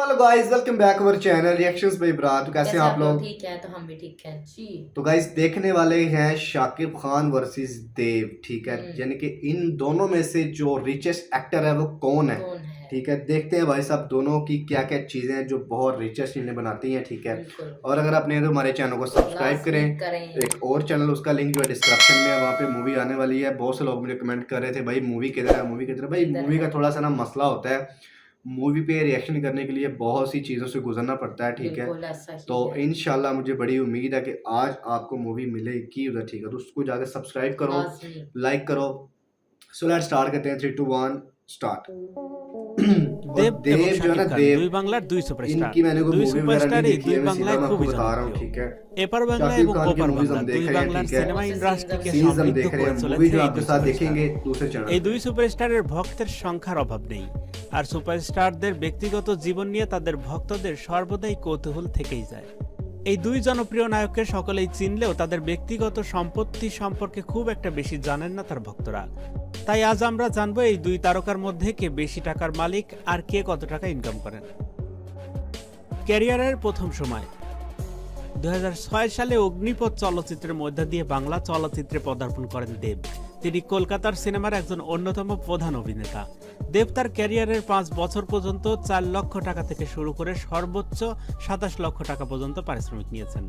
Hello guys, welcome back our channel reactions by Ibrar. तो कैसे हैं आप लोग? ठीक है, तो हम भी ठीक हैं जी। तो गाइस देखने वाले हैं शाकिब खान वर्सेस देव, ठीक है। यानी कि इन दोनों में से जो रिचेस्ट एक्टर है वो कौन है, कौन है? ठीक है। देखते हैं भाई साहब दोनों की क्या क्या चीज़ें हैं जो बहुत रिचेस्ट इन्हें बनाती हैं, ठीक है। बिल्कुल। और अगर आपने तो हमारे चैनल को सब्सक्राइब करें। एक और चैनल, उसका लिंक जो है डिस्क्रिप्शन में है, वहाँ पे मूवी आने वाली है। बहुत से लोग मुझे कमेंट कर रहे थे भाई मूवी किधर है, मूवी किधर है। भाई मूवी का थोड़ा सा ना मसला होता है, मूवी पे रिएक्शन करने के लिए बहुत सी चीज़ों से गुजरना पड़ता है, ठीक है। बिल्कुल ऐसा ही तो है। इंशाल्लाह मुझे बड़ी उम्मीद है कि आज आपको मूवी मिलेगी उधर, ठीक है। तो उसको जाकर सब्सक्राइब करो, लाज़मी। लाइक करो। सो लेट्स स्टार्ट करते हैं। 3 2 1 स्टार्ट। और দেব এবং देव जो है ना, শাকিব খান देव, দুই বাংলার দুই সুপারস্টার। इनकी मैंने कोई দুই मूवी वगैरह नहीं সুপারস্টারই देखी দুই है, मैं सीधा বাংলায় मैं आपको খুবই बता रहा हूँ, জনপ্রিয়। ठीक है। এপার বাংলা शाकिब এবং खान की ওপার मूवीज বাংলা हम দুই देख रहे हैं, বাংলার ठीक है। সিনেমা ইন্ডাস্ট্রিকে सीरीज हम সমৃদ্ধ देख रहे করে हैं, मूवी চলেছে जो এই आपके দুই साथ সুপারস্টার। देखेंगे दूसरे चैनल এই पे। দুই সুপারস্টারের ভক্তের সংখ্যার অভাব নেই, আর সুপারস্টারদের ব্যক্তিগত জীবন নিয়ে তাদের ভক্তদের সর্বদাই কৌতূহল থেকেই যায়। এই দুই জনপ্রিয় নায়ককে সকলেই চিনলেও তাদের ব্যক্তিগত সম্পত্তি সম্পর্কে খুব একটা বেশি জানেন না তার ভক্তরা। তাই আজ আমরা জানবো এই দুই তারকার মধ্যে কে বেশি টাকার মালিক আর কে কত টাকা ইনকাম করেন। ক্যারিয়ারের প্রথম সময় 2006 সালে অগ্নিপথ চলচ্চিত্রের মধ্য দিয়ে বাংলা চলচ্চিত্রে পদার্পণ করেন দেব। তিনি কলকাতার সিনেমার একজন অন্যতম প্রধান অভিনেতা। দেব তার ক্যারিয়ারের 5 বছর পর্যন্ত 4 লক্ষ টাকা থেকে শুরু করে সর্বোচ্চ 27 লক্ষ টাকা পর্যন্ত পারিশ্রমিক নিয়েছেন।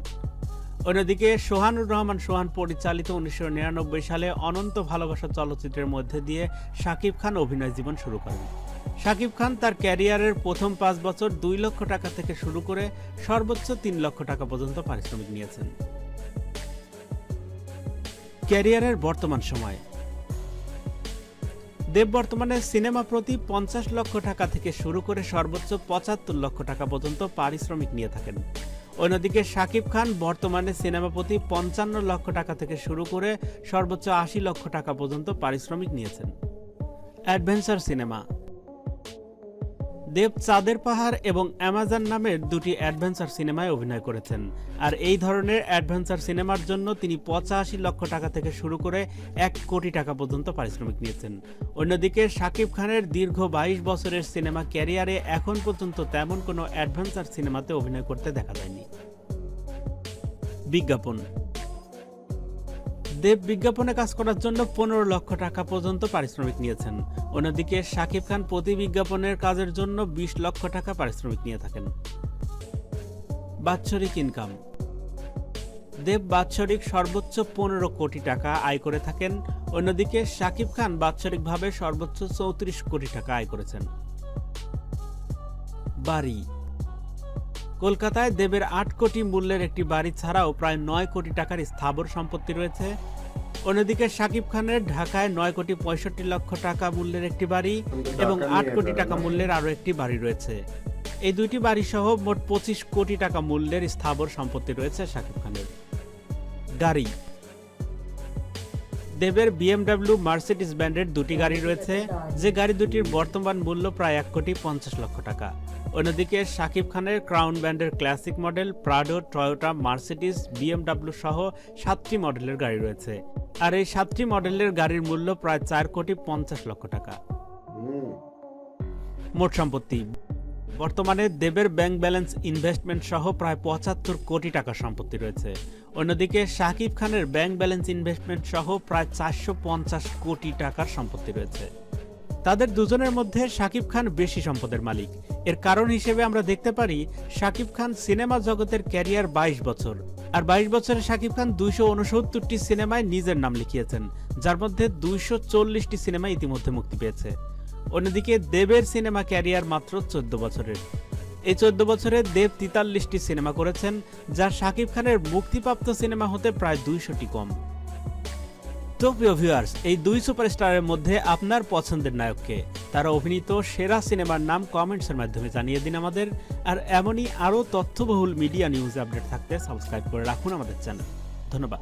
অন্যদিকে সোহানুর রহমান সোহান পরিচালিত 1999 সালে অনন্ত ভালোবাসা চলচ্চিত্রের মধ্যে দিয়ে শাকিব খান অভিনয় জীবন শুরু করেন। শাকিব খান তার ক্যারিয়ারের প্রথম 5 বছর 2 লক্ষ টাকা থেকে শুরু করে সর্বোচ্চ 3 লক্ষ টাকা পর্যন্ত পারিশ্রমিক নিয়েছেন। ক্যারিয়ারের বর্তমান সময় দেব বর্তমানে সিনেমা প্রতি 50 লক্ষ টাকা থেকে শুরু করে সর্বোচ্চ 75 লক্ষ টাকা পর্যন্ত পারিশ্রমিক নিয়ে থাকেন। অন্যদিকে শাকিব খান বর্তমানে সিনেমা প্রতি 55 লক্ষ টাকা থেকে শুরু করে সর্বোচ্চ 80 লক্ষ টাকা পর্যন্ত পারিশ্রমিক নিয়েছেন। অ্যাডভেঞ্চার সিনেমা দেব চাঁদের পাহাড় এবং অ্যামাজন নামের দুটি অ্যাডভেঞ্চার সিনেমায় অভিনয় করেছেন, আর এই ধরনের অ্যাডভেঞ্চার সিনেমার জন্য তিনি 85 লক্ষ টাকা থেকে শুরু করে 1 কোটি টাকা পর্যন্ত পারিশ্রমিক নিয়েছেন। অন্যদিকে শাকিব খানের দীর্ঘ 22 বছরের সিনেমা ক্যারিয়ারে এখন পর্যন্ত তেমন কোনো অ্যাডভেঞ্চার সিনেমাতে অভিনয় করতে দেখা যায়নি। বিজ্ঞাপন দেব বিজ্ঞাপনে কাজ করার জন্য 15 লক্ষ টাকা পর্যন্ত পারিশ্রমিক নিয়েছেন। অন্যদিকে শাকিব খান প্রতি বিজ্ঞাপনের কাজের জন্য 20 লক্ষ টাকা পারিশ্রমিক নিয়ে থাকেন। বাৎসরিক ইনকাম দেব বাৎসরিক সর্বোচ্চ 15 কোটি টাকা আয় করে থাকেন। অন্যদিকে শাকিব খান বাৎসরিকভাবে সর্বোচ্চ 34 কোটি টাকা আয় করেছেন। বাড়ি কলকাতায় দেবের 8 কোটি মূল্যের একটি বাড়ি ছাড়াও প্রায় 9 কোটি টাকার স্থাবর সম্পত্তি রয়েছে। অন্যদিকে শাকিব খানের ঢাকায় 9 কোটি 65 লক্ষ টাকা মূল্যের একটি বাড়ি এবং 8 কোটি টাকা মূল্যের আরও একটি বাড়ি রয়েছে। এই দুইটি বাড়ি সহ মোট 25 কোটি টাকা মূল্যের স্থাবর সম্পত্তি রয়েছে শাকিব খানের। গাড়ি দেবের BMW মার্সিডিজ ব্র্যান্ডের দুটি গাড়ি রয়েছে, যে গাড়ি দুটির বর্তমান মূল্য প্রায় 1 কোটি 50 লক্ষ টাকা। অন্যদিকে শাকিব খানের ক্রাউন ব্র্যান্ডের classic model, Prado, Toyota, Mercedes, BMW সহ 7টি মডেলের গাড়ি রয়েছে, আর এই 7টি মডেলের গাড়ির মূল্য প্রায় 4 কোটি 50 লক্ষ টাকা। মোট সম্পত্তি বর্তমানে দেবের ব্যাংক ব্যালেন্স ইনভেস্টমেন্ট সহ প্রায় 75 কোটি টাকার সম্পত্তি রয়েছে। অন্যদিকে শাকিব খানের ব্যাংক ব্যালেন্স ইনভেস্টমেন্ট সহ প্রায় 450 কোটি টাকার সম্পত্তি রয়েছে। তাদের দুজনের মধ্যে শাকিব খান বেশি সম্পদের মালিক। এর কারণ হিসেবে আমরা দেখতে পারি শাকিব খান সিনেমা জগতের ক্যারিয়ার 22 বছর, আর 22 বছরে শাকিব খান 269টি সিনেমায় নিজের নাম লিখিয়েছেন, যার মধ্যে 240টি সিনেমা ইতিমধ্যে মুক্তি পেয়েছে। অন্যদিকে দেবের সিনেমা ক্যারিয়ার মাত্র 14 বছরের। এই 14 বছরে দেব 43টি সিনেমা করেছেন, যা শাকিব খানের মুক্তিপ্রাপ্ত সিনেমা হতে প্রায় 200টি কম। তো প্রিয় ভিউয়ার্স, এই দুই সুপারস্টারের মধ্যে আপনার পছন্দের নায়ককে, তারা অভিনীত সেরা সিনেমার নাম কমেন্টসের মাধ্যমে জানিয়ে দিন আমাদের। আর এমনই আরও তথ্যবহুল মিডিয়া নিউজ আপডেট থাকতে সাবস্ক্রাইব করে রাখুন আমাদের চ্যানেল। ধন্যবাদ।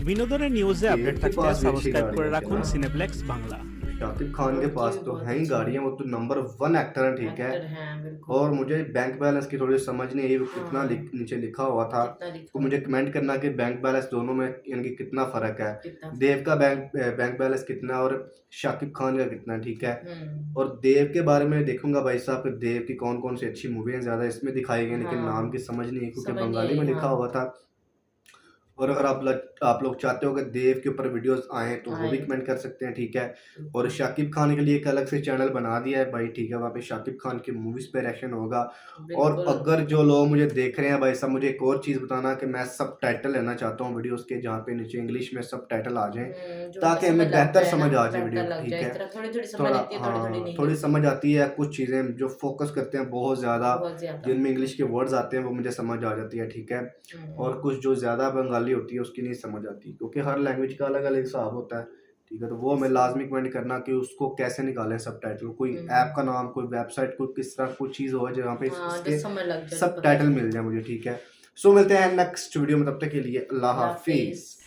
বিনোদনের নিউজে আপডেট থাকতে সাবস্ক্রাইব করে রাখুন সিনেপ্লেক্স বাংলা। शाकिब खान के उनकी पास भी तो बहुत हैं ही अच्छी गाड़ियाँ, वो तो नंबर 1 एक्टर हैं, ठीक है। एक्टर हैं बिल्कुल। और मुझे बैंक बैलेंस की थोड़ी समझ नहीं आई, वो कितना हाँ। नीचे लिखा हुआ था। कितना तो लिखा मुझे हुआ कमेंट करना कि बैंक बैलेंस दोनों में इनकी कितना फ़र्क है। कितना देव का बैंक बैलेंस कितना है और शाकिब खान का कितना है, ठीक है। हम्म। और देव के बारे में देखूंगा भाई साहब कि देव की कौन कौन सी अच्छी मूवी हैं, ज़्यादा इसमें दिखाई गई, लेकिन नाम की हाँ समझ नहीं आई क्योंकि समझ नहीं बंगाली में आई लिखा हाँ हुआ था। और अगर आप लोग चाहते हो कि देव के ऊपर वीडियोस आएँ तो वो भी आए कमेंट कर सकते हैं, ठीक है। और बिल्कुल शाकिब खान के लिए एक अलग से चैनल बना दिया है भाई, ठीक है, वहाँ पे शाकिब खान की मूवीज़ पे रिएक्शन होगा। और बिल्कुल। अगर जो लोग मुझे देख रहे हैं भाई साहब, मुझे एक और चीज़ बताना कि मैं सबटाइटल लेना चाहता हूँ वीडियोस के, जहाँ पे नीचे इंग्लिश में सबटाइटल आ जाएँ, जो मतलब ताकि समझ हमें लग बेहतर जाए ना, समझ आ जाए वीडियो, बेहतर लग ठीक जाए, है। इस तरह थोड़ी थोड़ी समझ थोड़ा लगती है, थोड़ी थोड़ी नहीं थोड़ी लगती समझ आती है, कुछ चीज़ें जो फ़ोकस करते हैं बहुत ज़्यादा, बहुत ज्यादा। जिनमें इंग्लिश के वर्ड्स आते हैं वो मुझे समझ आ जाती है, ठीक है। और कुछ जो ज़्यादा बंगाली होती है उसकी नहीं समझ आती, क्योंकि हर लैंग्वेज का अलग-अलग हिसाब होता है, ठीक है। तो वो हमें लाज़मी कमेंट करना कि उसको कैसे निकालें सबटाइटल, कोई ऐप का नाम, कोई वेबसाइट, कोई किस तरह कोई चीज़ हो जहाँ पे हाँ जो इसके समझ लग जाए, जो पता सबटाइटल चले। मिल जाए मुझे, ठीक है। सो मिलते हैं नेक्स्ट वीडियो में, तब तक के लिए अल्लाह अल्लाह हाफ़िज़। हाफिज।